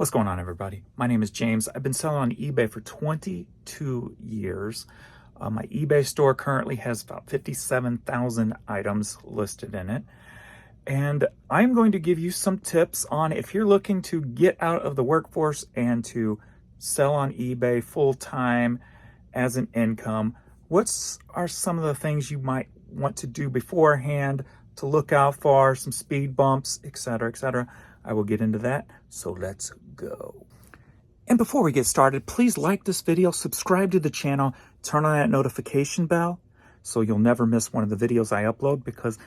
What's going on, everybody? My name is James. I've been selling on eBay for 22 years. My eBay store currently has about 57,000 items listed in it. And I'm going to give you some tips on if you're looking to get out of the workforce and to sell on eBay full-time as an income. What are some of the things you might want to do beforehand to look out for, some speed bumps, etc., etc. I will get into that, so let's go. And before we get started, please like this video, subscribe to the channel, turn on that notification bell so you'll never miss one of the videos I upload, because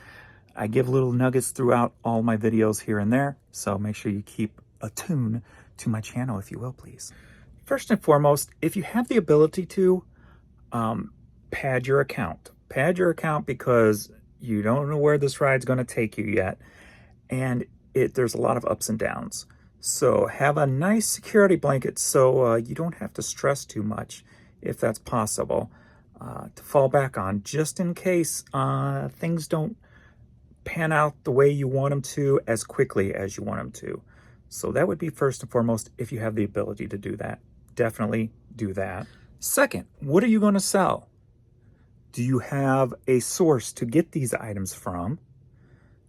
I give little nuggets throughout all my videos here and there. So make sure you keep attuned to my channel, if you will, please. First and foremost, if you have the ability to, pad your account. Pad your account because you don't know where this ride's going to take you yet. And there's a lot of ups and downs. So have a nice security blanket so you don't have to stress too much, if that's possible, to fall back on, just in case things don't pan out the way you want them to as quickly as you want them to. So that would be first and foremost if you have the ability to do that. Definitely do that. Second, what are you going to sell? Do you have a source to get these items from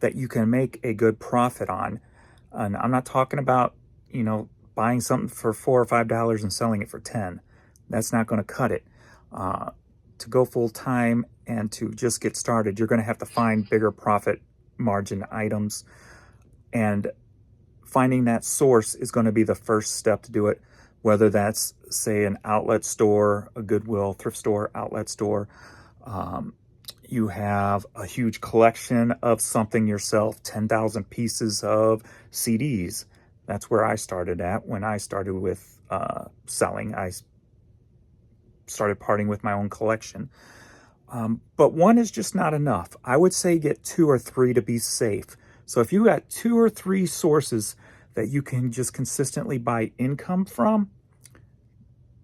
that you can make a good profit on? And I'm not talking about, buying something for $4 or $5 and selling it for 10. That's not going to cut it. To go full time and to just get started, you're going to have to find bigger profit margin items. And finding that source is going to be the first step to do it, whether that's, say, an outlet store, a Goodwill, thrift store, outlet store. You have a huge collection of something yourself, 10,000 pieces of CDs. That's where I started at when I started with selling. I started parting with my own collection. But one is just not enough. I would say get 2 or 3 to be safe. So if you got 2 or 3 sources that you can just consistently buy income from,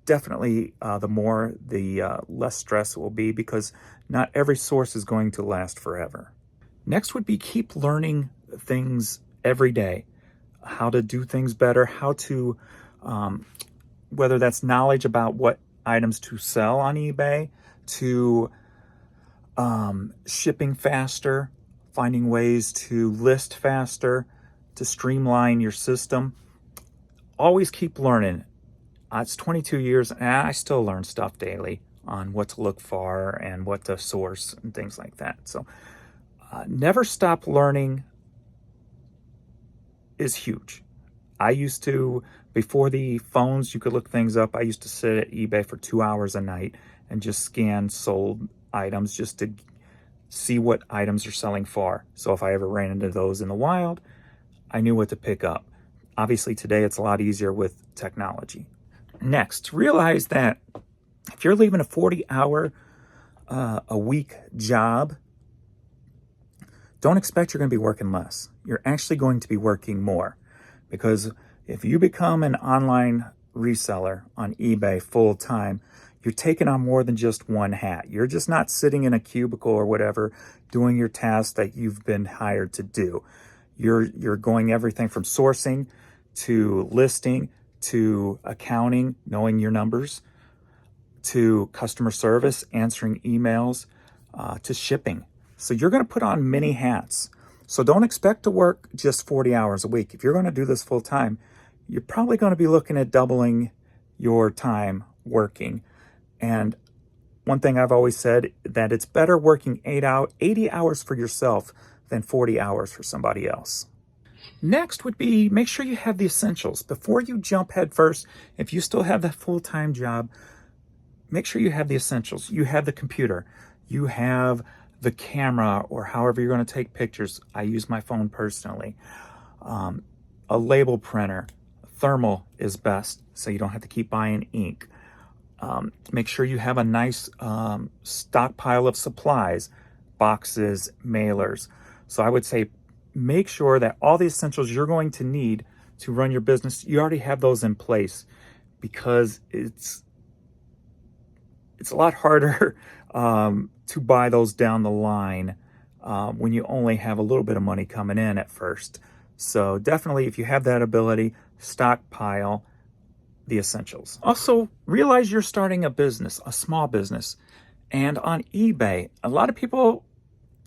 definitely the less stress it will be, because not every source is going to last forever. Next would be keep learning things every day, how to do things better, how to, whether that's knowledge about what items to sell on eBay, to shipping faster, finding ways to list faster, to streamline your system. Always keep learning. It's 22 years and I still learn stuff daily on what to look for and what to source and things like that. So never stop learning is huge. I used to, before the phones, you could look things up. I used to sit at eBay for 2 hours a night and just scan sold items just to see what items are selling for. So if I ever ran into those in the wild, I knew what to pick up. Obviously today it's a lot easier with technology. Next, realize that if you're leaving a 40-hour a week job, don't expect you're going to be working less. You're actually going to be working more, because if you become an online reseller on eBay full time, you're taking on more than just one hat. You're just not sitting in a cubicle or whatever doing your tasks that you've been hired to do. You're going everything from sourcing to listing to accounting, knowing your numbers, to customer service, answering emails, to shipping. So you're going to put on many hats. So don't expect to work just 40 hours a week. If you're going to do this full time, you're probably going to be looking at doubling your time working. And one thing I've always said, that it's better working 80 hours for yourself than 40 hours for somebody else. Next would be, make sure you have the essentials. Before you jump head first, if you still have that full-time job, make sure you have the essentials. You have the computer, you have the camera, or however you're going to take pictures. I use my phone personally. A label printer, thermal is best, so you don't have to keep buying ink. Make sure you have a nice stockpile of supplies, boxes, mailers. So I would say make sure that all the essentials you're going to need to run your business, you already have those in place, because it's a lot harder to buy those down the line when you only have a little bit of money coming in at first. So definitely, if you have that ability, stockpile the essentials. Also, realize you're starting a business, a small business. And on eBay, a lot of people,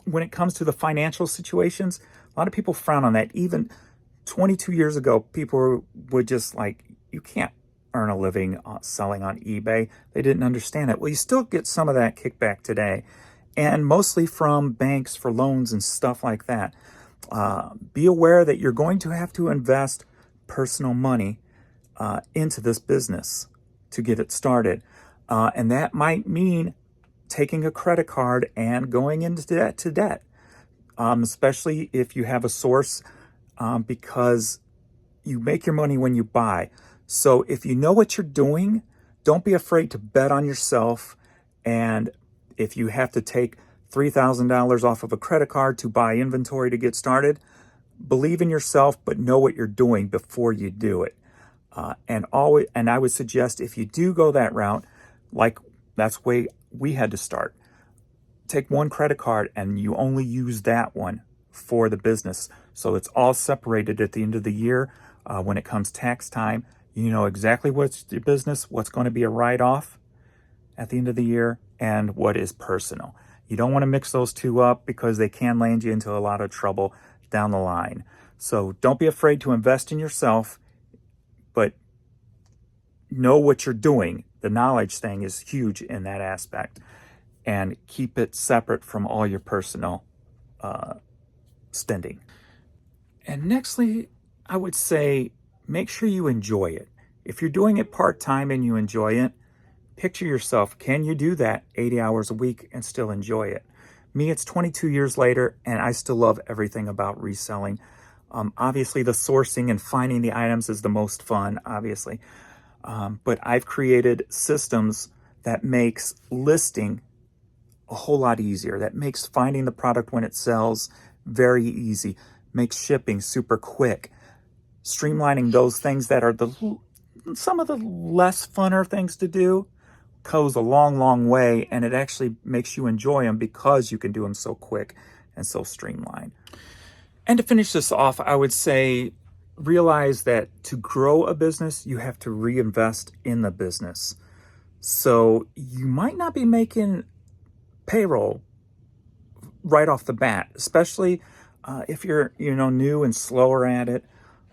when it comes to the financial situations, a lot of people frown on that. Even 22 years ago, people would just like, you can't earn a living selling on eBay. They didn't understand it. Well, you still get some of that kickback today, and mostly from banks for loans and stuff like that. Be aware that you're going to have to invest personal money into this business to get it started. And that might mean taking a credit card and going into debt, especially if you have a source, because you make your money when you buy. So if you know what you're doing, don't be afraid to bet on yourself. And if you have to take $3,000 off of a credit card to buy inventory to get started, believe in yourself, but know what you're doing before you do it. And I would suggest, if you do go that route, like that's the way we had to start, take one credit card and you only use that one for the business. So it's all separated at the end of the year. When it comes tax time, you know exactly what's your business, what's going to be a write-off at the end of the year, and what is personal. You don't want to mix those two up because they can land you into a lot of trouble down the line. So don't be afraid to invest in yourself, but know what you're doing. The knowledge thing is huge in that aspect, and keep it separate from all your personal spending. And nextly, I would say, make sure you enjoy it. If you're doing it part-time and you enjoy it, picture yourself, can you do that 80 hours a week and still enjoy it? Me, it's 22 years later, and I still love everything about reselling. Obviously, the sourcing and finding the items is the most fun, obviously. But I've created systems that makes listing a whole lot easier, that makes finding the product when it sells very easy, makes shipping super quick, streamlining those things that are some of the less funner things to do goes a long, long way, and it actually makes you enjoy them because you can do them so quick and so streamlined. And to finish this off, I would say, realize that to grow a business, you have to reinvest in the business. So you might not be making payroll right off the bat, especially if you're new and slower at it.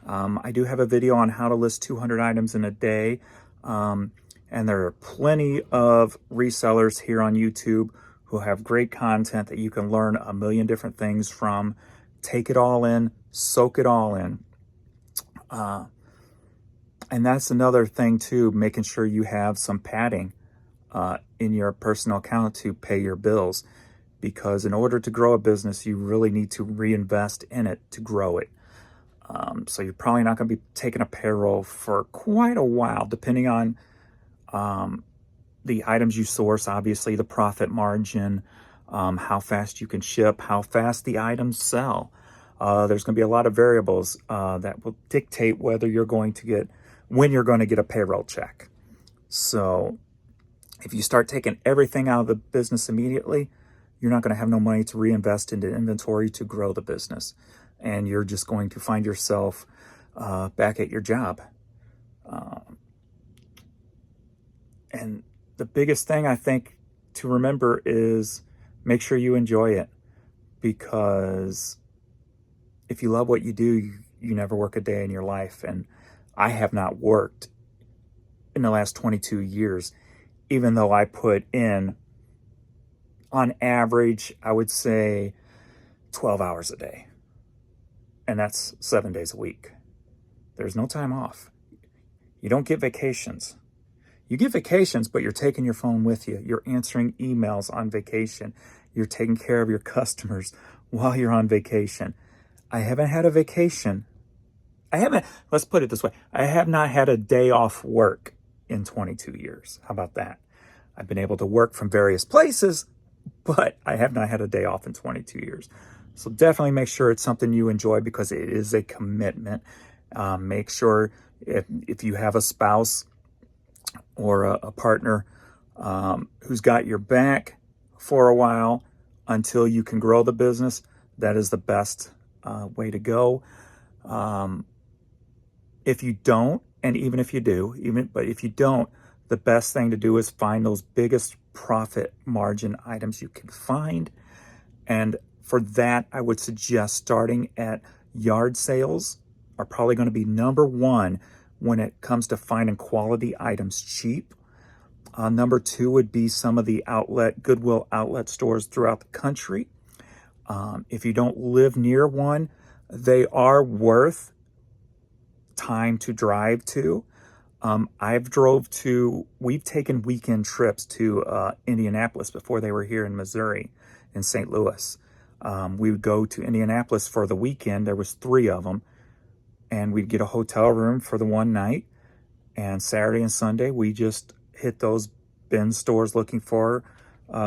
I do have a video on how to list 200 items in a day. And there are plenty of resellers here on YouTube who have great content that you can learn a million different things from. Take it all in, soak it all in. And that's another thing too, making sure you have some padding in your personal account to pay your bills. Because in order to grow a business, you really need to reinvest in it to grow it. So you're probably not going to be taking a payroll for quite a while, depending on the items you source, obviously the profit margin, how fast you can ship, how fast the items sell. There's going to be a lot of variables that will dictate when you're going to get a payroll check. So if you start taking everything out of the business immediately, you're not going to have no money to reinvest into inventory to grow the business. And you're just going to find yourself back at your job. And the biggest thing I think to remember is make sure you enjoy it. Because if you love what you do, you never work a day in your life. And I have not worked in the last 22 years, even though I put in, on average, I would say 12 hours a day. And that's 7 days a week. There's no time off. You don't get vacations. You get vacations, but you're taking your phone with you. You're answering emails on vacation. You're taking care of your customers while you're on vacation. I haven't had a vacation. Let's put it this way. I have not had a day off work in 22 years. How about that? I've been able to work from various places, but I have not had a day off in 22 years. So definitely make sure it's something you enjoy, because it is a commitment. Make sure if you have a spouse or a partner who's got your back for a while until you can grow the business, that is the best way to go. If you don't, and even if you do, but if you don't, the best thing to do is find those biggest profit margin items you can find. And for that, I would suggest starting at yard sales are probably going to be number one when it comes to finding quality items cheap. Number two would be some of the Goodwill outlet stores throughout the country. If you don't live near one, they are worth time to drive to. We've taken weekend trips to Indianapolis before they were here in Missouri, in St. Louis. We would go to Indianapolis for the weekend. There was 3 of them, and we'd get a hotel room for the one night. And Saturday and Sunday, we just hit those bin stores looking for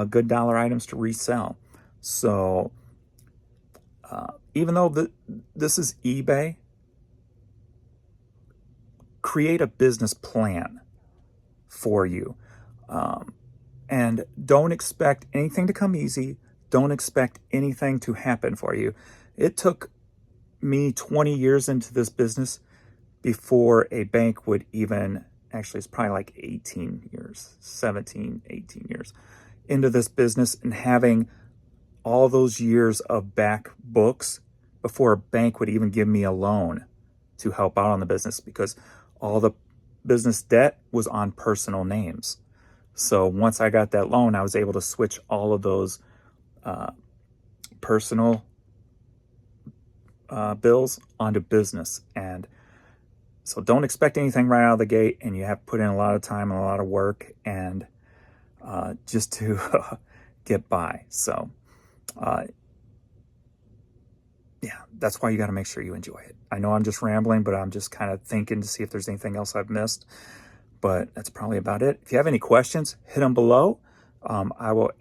good dollar items to resell. So even though this is eBay, create a business plan for you. And don't expect anything to come easy. Don't expect anything to happen for you. It took me 20 years into this business before a bank would even, actually it's probably like 18 years, 17, 18 years into this business, and having all those years of back books before a bank would even give me a loan to help out on the business, because all the business debt was on personal names. So once I got that loan, I was able to switch all of those personal bills onto business. And so don't expect anything right out of the gate, and you have to put in a lot of time and a lot of work and just to get by. So yeah, that's why you got to make sure you enjoy it. I know I'm just rambling, but I'm just kind of thinking to see if there's anything else I've missed. But that's probably about it. If you have any questions, hit them below. I will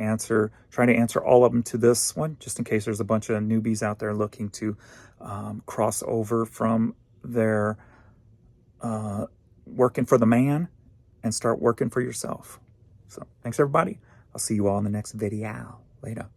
try to answer all of them to this one, just in case there's a bunch of newbies out there looking to cross over from their working for the man and start working for yourself. So thanks, everybody. I'll see you all in the next video. Later.